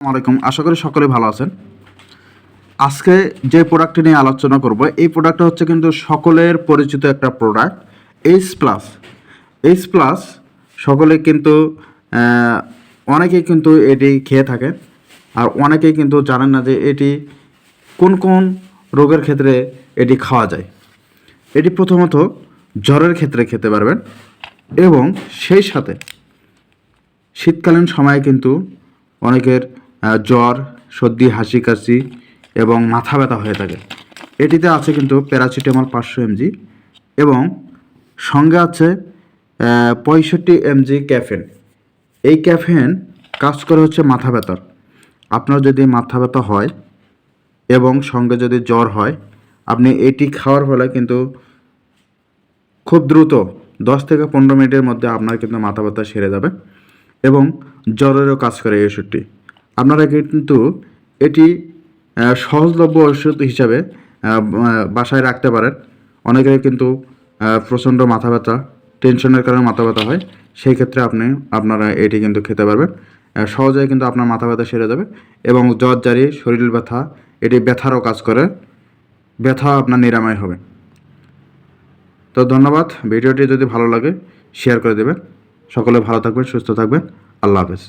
আসসালামাইকুম, আশা করি সকলে ভালো আছেন। আজকে যে প্রোডাক্টটি নিয়ে আলোচনা করব, এই প্রোডাক্টটা হচ্ছে কিন্তু সকলের পরিচিত একটা product, H plus. H plus সকলে কিন্তু অনেকেই কিন্তু এটি খেয়ে থাকেন, আর অনেকেই কিন্তু জানেন না যে এটি কোন কোন রোগের ক্ষেত্রে এটি খাওয়া যায়। এটি প্রথমত জ্বরের ক্ষেত্রে খেতে পারবেন, এবং সেই সাথে শীতকালীন সময়ে কিন্তু অনেকের জ্বর, সর্দি, হাঁচি কাশি এবং মাথা ব্যথা হয়ে থাকে। এটিতে আছে কিন্তু প্যারাসিটামল 500 mg, এবং সঙ্গে আছে 65 mg ক্যাফেন। এই ক্যাফেন কাজ করে হচ্ছে মাথা ব্যথার। আপনার যদি মাথা ব্যথা হয় এবং সঙ্গে যদি জ্বর হয়, আপনি এটি খাওয়ার ফলে কিন্তু খুব দ্রুত 10 থেকে 15 মিনিটের মধ্যে আপনার কিন্তু মাথা ব্যথা সেরে যাবে, এবং জ্বরেরও কাজ করে এই ওষুধটি। আপনারা কিন্তু এটি সহজলভ্য ওষুধ হিসাবে বাসায় রাখতে পারেন। অনেকের কিন্তু প্রচণ্ড মাথা ব্যথা, টেনশনের কারণে মাথা ব্যথা হয়, সেই ক্ষেত্রে আপনারা এটি কিন্তু খেতে পারবেন। সহজেই কিন্তু আপনার মাথা ব্যথা সেরে যাবে, এবং জ্বর জারি, শরীর ব্যথা, এটি ব্যথারও কাজ করে, ব্যথা আপনার নিরাময় হবে। তো ধন্যবাদ। ভিডিওটি যদি ভালো লাগে শেয়ার করে দেবেন। সকলে ভালো থাকবেন, সুস্থ থাকবেন। আল্লাহ হাফেজ।